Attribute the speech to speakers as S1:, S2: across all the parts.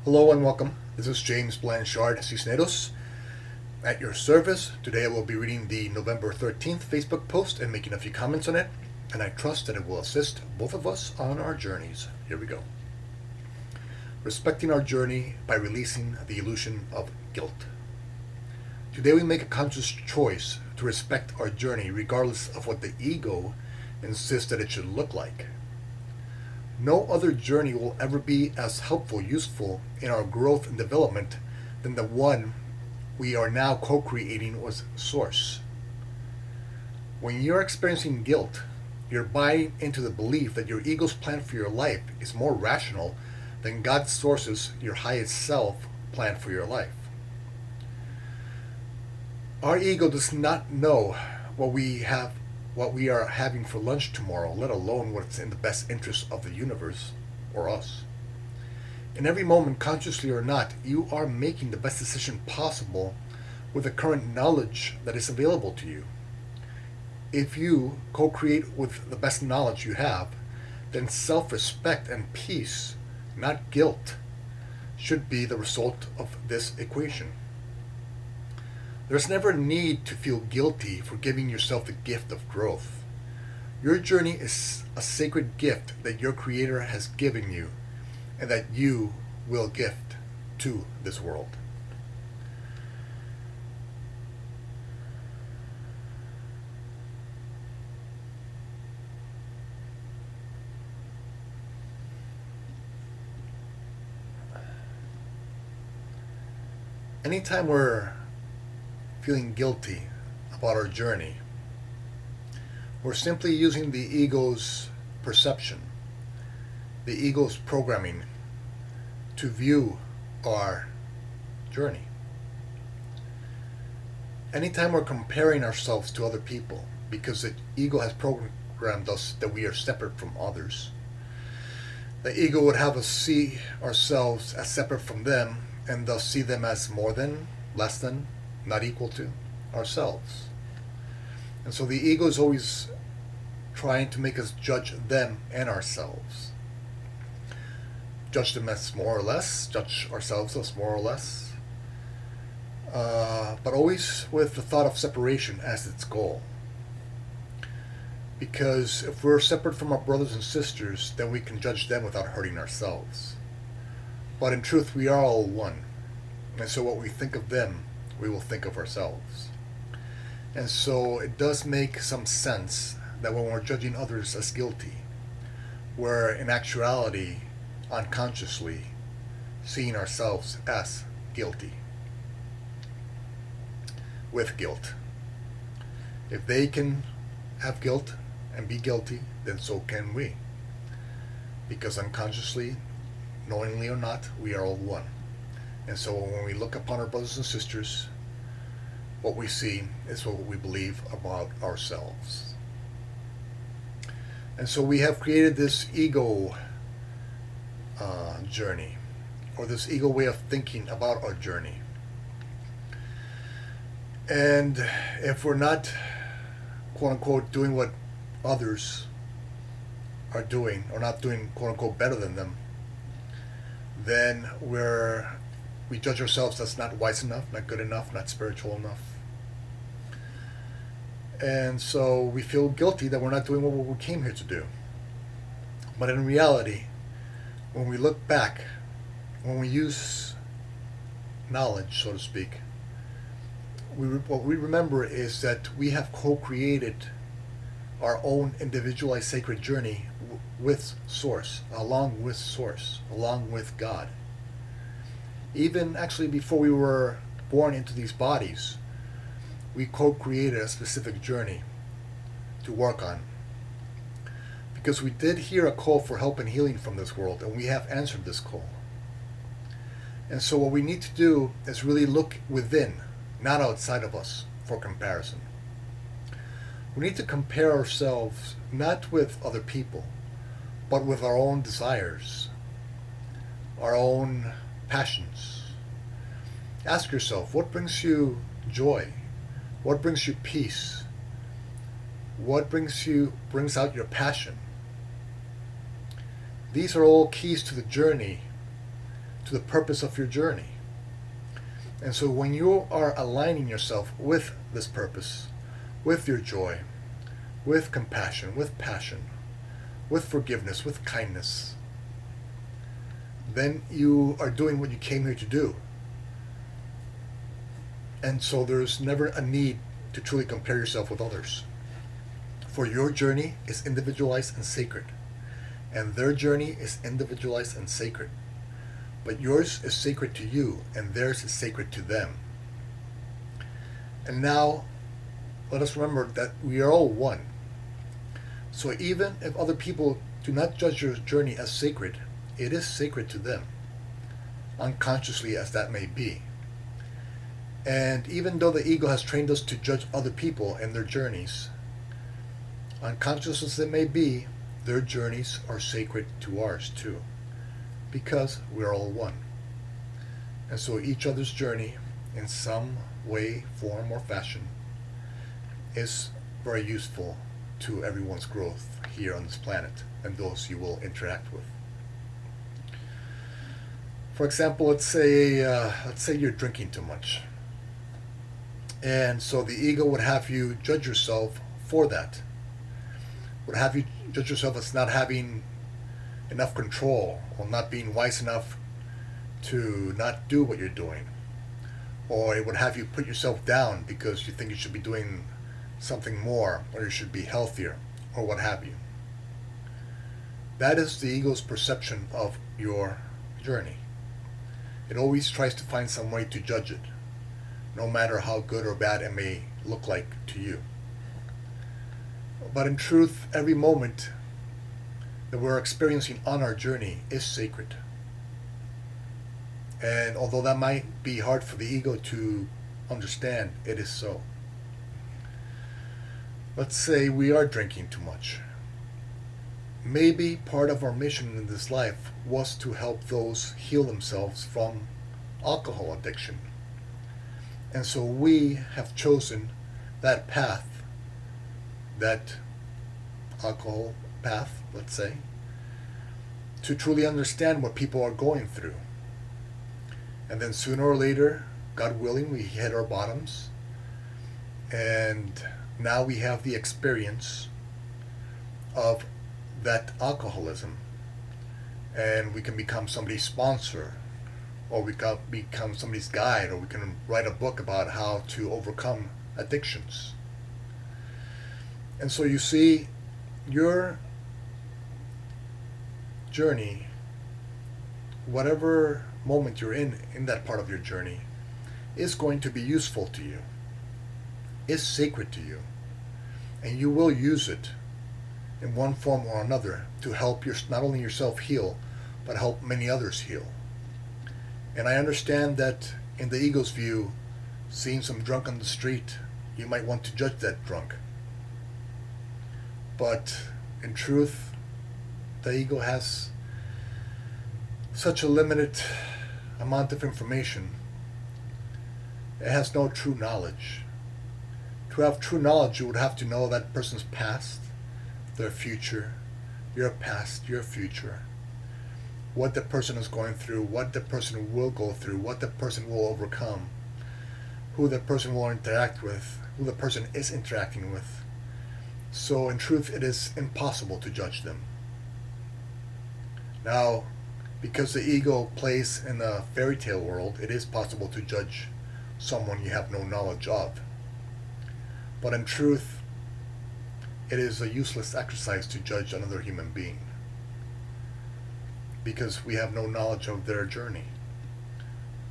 S1: Hello and welcome. This is James Blanchard, Cisneros, at your service. Today I will be reading the November 13th Facebook post and making a few comments on it, and I trust that it will assist both of us on our journeys. Here we go. Respecting our journey by releasing the illusion of guilt. Today we make a conscious choice to respect our journey regardless of what the ego insists that it should look like. No other journey will ever be as helpful, useful in our growth and development than the one we are now co-creating with Source. When you're experiencing guilt, you're buying into the belief that your ego's plan for your life is more rational than God's Source's, your highest self, plan for your life. Our ego does not know what we are having for lunch tomorrow, let alone what's in the best interest of the universe or us. In every moment, consciously or not, you are making the best decision possible with the current knowledge that is available to you. If you co-create with the best knowledge you have, then self-respect and peace, not guilt, should be the result of this equation. There's never a need to feel guilty for giving yourself the gift of growth. Your journey is a sacred gift that your Creator has given you and that you will gift to this world. Anytime we're feeling guilty about our journey, we're simply using the ego's perception, the ego's programming to view our journey. Anytime we're comparing ourselves to other people, because the ego has programmed us that we are separate from others, the ego would have us see ourselves as separate from them and thus see them as more than, less than, not equal to ourselves. And so the ego is always trying to make us judge them and ourselves. Judge them as more or less, judge ourselves as more or less, but always with the thought of separation as its goal. Because if we're separate from our brothers and sisters, then we can judge them without hurting ourselves. But in truth, we are all one. And so what we think of them, we will think of ourselves. And so it does make some sense that when we're judging others as guilty, we're in actuality, unconsciously, seeing ourselves as guilty. With guilt. If they can have guilt and be guilty, then so can we. Because unconsciously, knowingly or not, we are all one. And so when we look upon our brothers and sisters, what we see is what we believe about ourselves. And so we have created this ego journey, or this ego way of thinking about our journey. And if we're not, quote unquote, doing what others are doing, or not doing, quote unquote, better than them, then we judge ourselves as not wise enough, not good enough, not spiritual enough. And so we feel guilty that we're not doing what we came here to do. But in reality, when we look back, when we use knowledge, so to speak, what we remember is that we have co-created our own individualized sacred journey with Source, along with God. Even actually before we were born into these bodies, we co-created a specific journey to work on. Because we did hear a call for help and healing from this world, and we have answered this call. And so what we need to do is really look within, not outside of us, for comparison. We need to compare ourselves not with other people, but with our own desires, our own passions. Ask yourself, what brings you joy? What brings you peace? What brings out your passion? These are all keys to the journey to the purpose of your journey. And so when you are aligning yourself with this purpose, with your joy, with compassion, with passion, with forgiveness, with kindness, then you are doing what you came here to do. And so there's never a need to truly compare yourself with others. For your journey is individualized and sacred, and their journey is individualized and sacred. But yours is sacred to you, and theirs is sacred to them. And now, let us remember that we are all one. So even if other people do not judge your journey as sacred, it is sacred to them, unconsciously as that may be. And even though the ego has trained us to judge other people and their journeys, unconscious as it may be, their journeys are sacred to ours too, because we're all one. And so each other's journey, in some way, form, or fashion, is very useful to everyone's growth here on this planet and those you will interact with. For example, let's say you're drinking too much. And so the ego would have you judge yourself for that. Would have you judge yourself as not having enough control, or not being wise enough to not do what you're doing. Or it would have you put yourself down because you think you should be doing something more, or you should be healthier, or what have you. That is the ego's perception of your journey. It always tries to find some way to judge it, no matter how good or bad it may look like to you. But in truth, every moment that we're experiencing on our journey is sacred. And although that might be hard for the ego to understand, it is so. Let's say we are drinking too much. Maybe part of our mission in this life was to help those heal themselves from alcohol addiction. And so we have chosen that path, that alcohol path, let's say, to truly understand what people are going through. And then sooner or later, God willing, we hit our bottoms, and now we have the experience of that alcoholism, and we can become somebody's sponsor, or we can become somebody's guide, or we can write a book about how to overcome addictions. And so you see, your journey, whatever moment you're in that part of your journey, is going to be useful to you, is sacred to you, and you will use it in one form or another to help not only yourself heal, but help many others heal. And I understand that in the ego's view, seeing some drunk on the street, you might want to judge that drunk. But in truth, the ego has such a limited amount of information. It has no true knowledge. To have true knowledge, you would have to know that person's past, their future, your past, your future, what the person is going through, what the person will go through, what the person will overcome, who the person will interact with, who the person is interacting with. So in truth, it is impossible to judge them. Now, because the ego plays in the fairy tale world, it is possible to judge someone you have no knowledge of. But in truth, it is a useless exercise to judge another human being, because we have no knowledge of their journey,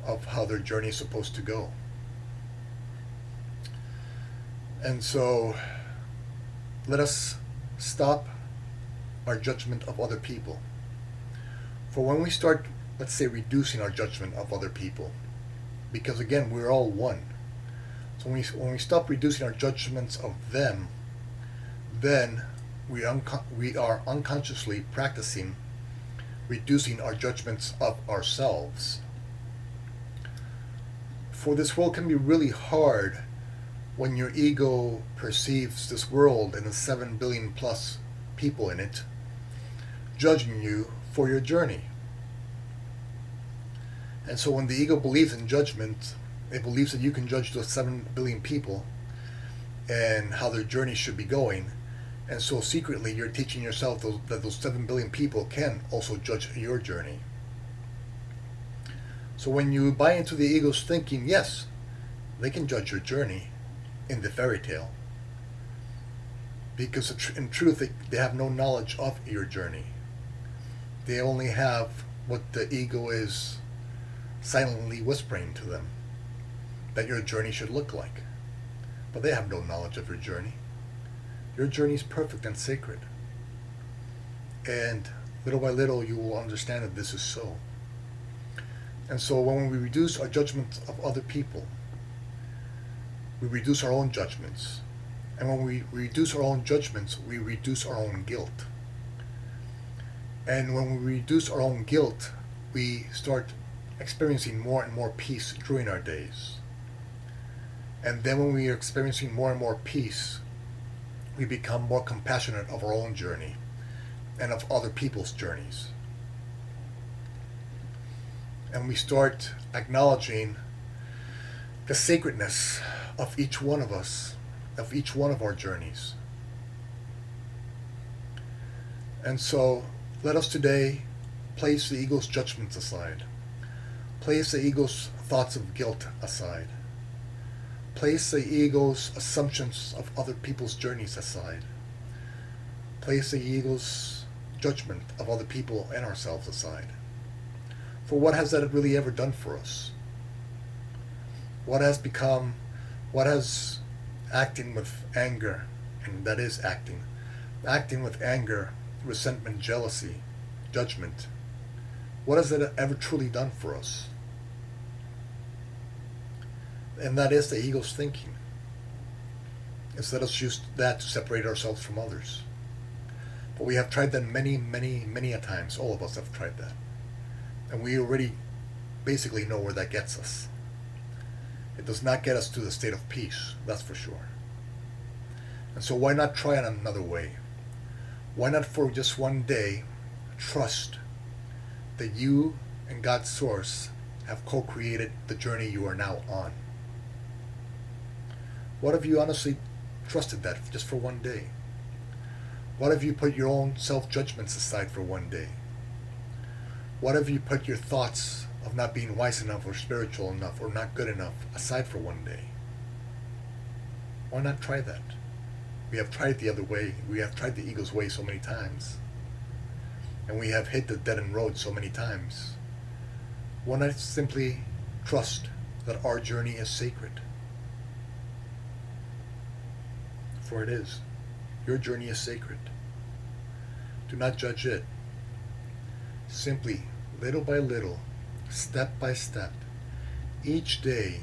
S1: of how their journey is supposed to go. And so, let us stop our judgment of other people. For when we start, let's say, reducing our judgment of other people, because again, we're all one. So when we stop reducing our judgments of them, then we are unconsciously practicing reducing our judgments of ourselves. For this world can be really hard when your ego perceives this world and the 7 billion plus people in it judging you for your journey. And so when the ego believes in judgment, it believes that you can judge those 7 billion people and how their journey should be going. And so secretly you're teaching yourself that those 7 billion people can also judge your journey. So when you buy into the ego's thinking, yes, they can judge your journey in the fairy tale. Because in truth, they have no knowledge of your journey. They only have what the ego is silently whispering to them that your journey should look like. But they have no knowledge of your journey. Your journey is perfect and sacred. And little by little, you will understand that this is so. And so when we reduce our judgment of other people, we reduce our own judgments. And when we reduce our own judgments, we reduce our own guilt. And when we reduce our own guilt, we start experiencing more and more peace during our days. And then when we are experiencing more and more peace, we become more compassionate of our own journey and of other people's journeys. And we start acknowledging the sacredness of each one of us, of each one of our journeys. And so let us today place the ego's judgments aside. Place the ego's thoughts of guilt aside. Place the ego's assumptions of other people's journeys aside. Place the ego's judgment of other people and ourselves aside. For what has that really ever done for us? What has acting with anger, and that is acting with anger, resentment, jealousy, judgment, what has that ever truly done for us? And that is the ego's thinking. It's let us use that to separate ourselves from others. But we have tried that many, many, many a times. All of us have tried that. And we already basically know where that gets us. It does not get us to the state of peace, that's for sure. And so why not try it another way? Why not for just one day trust that you and God's source have co-created the journey you are now on? What if you honestly trusted that just for one day? What if you put your own self-judgments aside for one day? What if you put your thoughts of not being wise enough or spiritual enough or not good enough aside for one day? Why not try that? We have tried the other way. We have tried the ego's way so many times. And we have hit the dead-end road so many times. Why not simply trust that our journey is sacred? For it is. Your journey is sacred. Do not judge it. Simply, little by little, step by step, each day,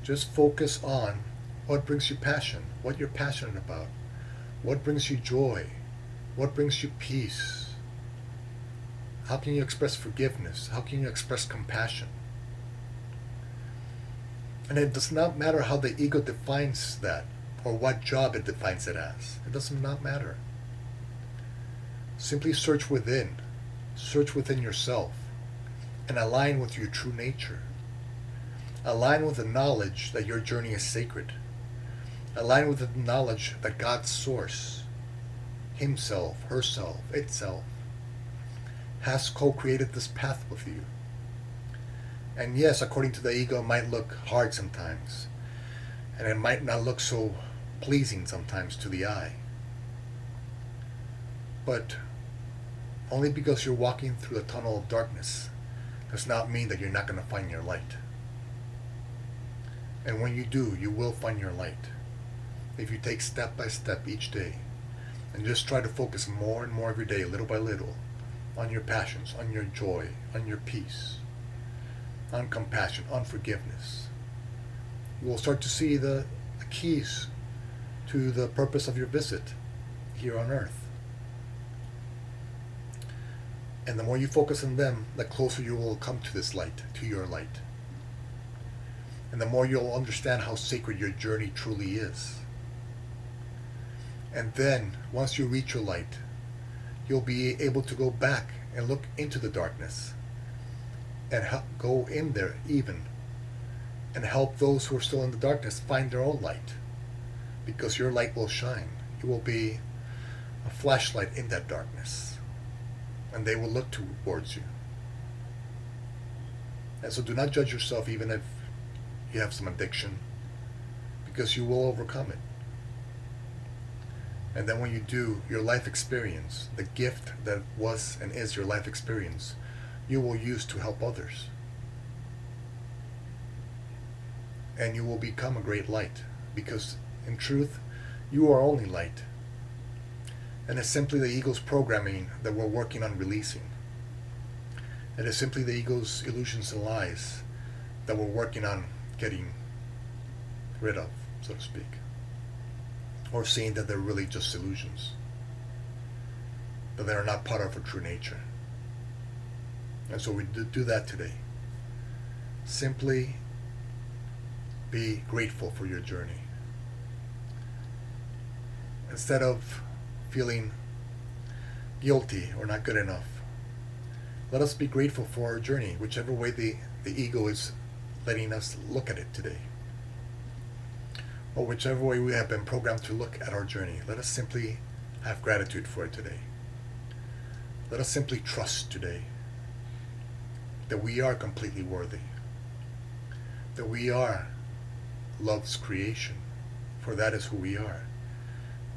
S1: just focus on what brings you passion, what you're passionate about, what brings you joy, what brings you peace. How can you express forgiveness? How can you express compassion? And it does not matter how the ego defines that or what job it defines it as. It does not matter. Simply search within yourself and align with your true nature. Align with the knowledge that your journey is sacred. Align with the knowledge that God's source, Himself, herself, itself, has co-created this path with you. And yes, according to the ego, it might look hard sometimes. And it might not look so pleasing sometimes to the eye. But only because you're walking through a tunnel of darkness does not mean that you're not going to find your light. And when you do, you will find your light. If you take step by step each day and just try to focus more and more every day, little by little, on your passions, on your joy, on your peace, on compassion, on forgiveness, you will start to see the keys to the purpose of your visit here on earth. And the more you focus on them, the closer you will come to this light, to your light. And the more you'll understand how sacred your journey truly is. And then, once you reach your light, you'll be able to go back and look into the darkness and go in there even and help those who are still in the darkness find their own light, because your light will shine. You will be a flashlight in that darkness, and they will look towards you. And so do not judge yourself even if you have some addiction, because you will overcome it. And then when you do, your life experience, the gift that was and is your life experience, you will use to help others. And you will become a great light, because in truth, you are only light. And it's simply the ego's programming that we're working on releasing. It is simply the ego's illusions and lies that we're working on getting rid of, so to speak. Or seeing that they're really just illusions, that they are not part of our true nature. And so we do that today. Simply be grateful for your journey. Instead of feeling guilty or not good enough, let us be grateful for our journey, whichever way the ego is letting us look at it today. Or whichever way we have been programmed to look at our journey, let us simply have gratitude for it today. Let us simply trust today that we are completely worthy, that we are love's creation, for that is who we are.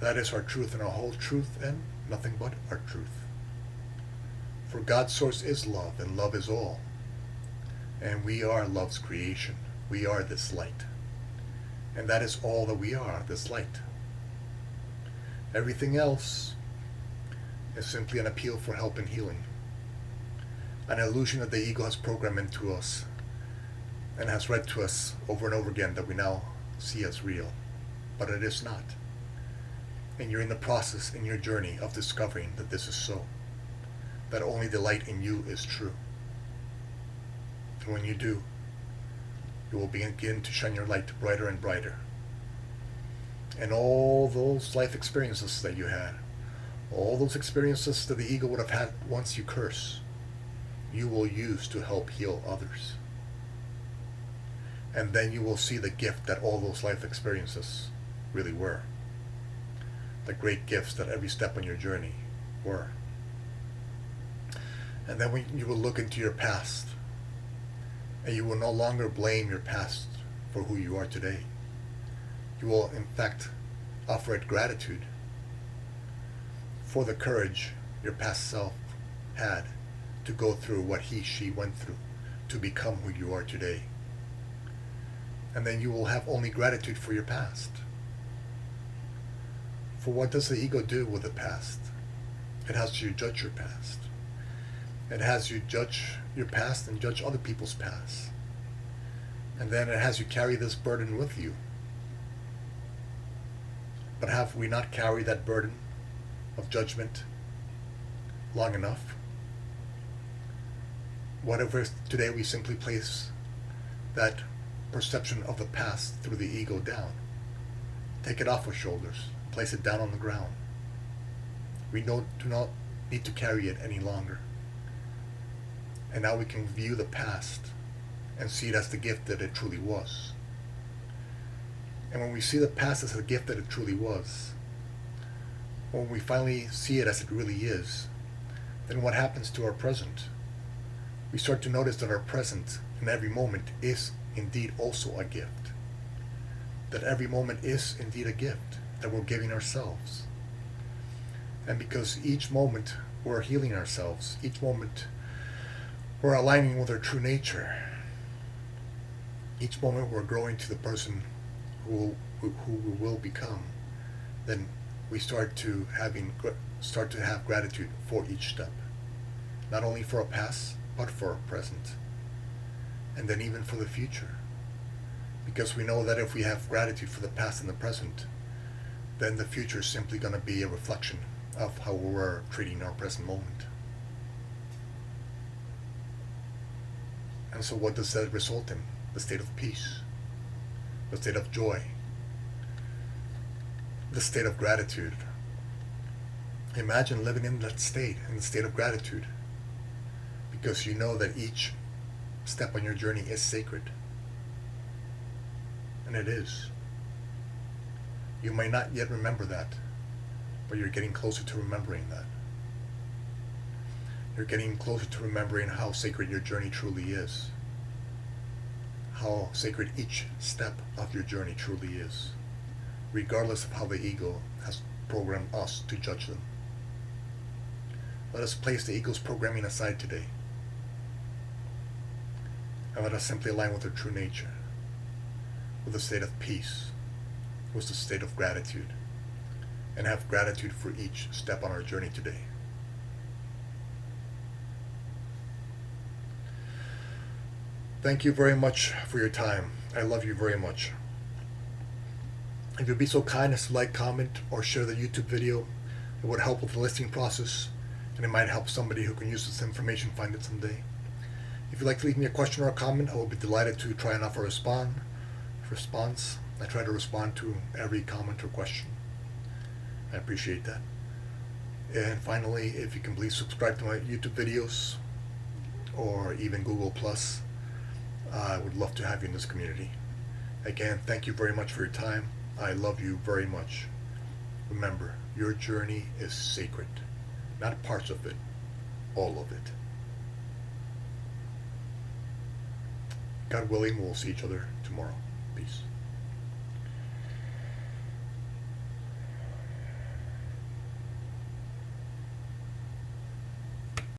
S1: That is our truth and our whole truth, and nothing but our truth. For God's source is love, and love is all. And we are love's creation. We are this light. And that is all that we are, this light. Everything else is simply an appeal for help and healing. An illusion that the ego has programmed into us and has read to us over and over again that we now see as real. But it is not. And you're in the process in your journey of discovering that this is so. That only the light in you is true. And when you do, you will begin to shine your light brighter and brighter. And all those life experiences that you had, all those experiences that the ego would have had once you curse, you will use to help heal others. And then you will see the gift that all those life experiences really were. The great gifts that every step on your journey were. And then when you will look into your past, and you will no longer blame your past for who you are today. You will, in fact, offer it gratitude for the courage your past self had to go through what she went through to become who you are today. And then you will have only gratitude for your past. For what does the ego do with the past? It has you judge your past. It has you judge your past and judge other people's past. And then it has you carry this burden with you. But have we not carried that burden of judgment long enough? What if today we simply place that perception of the past through the ego down? Take it off our shoulders. Place it down on the ground. We do not need to carry it any longer. And now we can view the past and see it as the gift that it truly was. And when we see the past as the gift that it truly was, when we finally see it as it really is, then what happens to our present? We start to notice that our present in every moment is indeed also a gift. That every moment is indeed a gift that we're giving ourselves. And because each moment we're healing ourselves, each moment we're aligning with our true nature. Each moment we're growing to the person who we will become. Then we start to have gratitude for each step, not only for our past, but for our present, and then even for the future. Because we know that if we have gratitude for the past and the present, then the future is simply going to be a reflection of how we're treating our present moment. And so what does that result in? The state of peace, the state of joy, the state of gratitude. Imagine living in that state, in the state of gratitude, because you know that each step on your journey is sacred. And it is. You may not yet remember that, but you're getting closer to remembering that. You're getting closer to remembering how sacred your journey truly is. How sacred each step of your journey truly is, regardless of how the ego has programmed us to judge them. Let us place the ego's programming aside today, and let us simply align with our true nature, with a state of peace, with a state of gratitude, and have gratitude for each step on our journey today. Thank you very much for your time. I love you very much. If you'd be so kind as to like, comment, or share the YouTube video, it would help with the listing process, and it might help somebody who can use this information find it someday. If you'd like to leave me a question or a comment, I will be delighted to try and offer a response. I try to respond to every comment or question. I appreciate that. And finally, if you can please subscribe to my YouTube videos or even Google+. I would love to have you in this community. Again, thank you very much for your time. I love you very much. Remember, your journey is sacred. Not parts of it, all of it. God willing, we'll see each other tomorrow. Peace.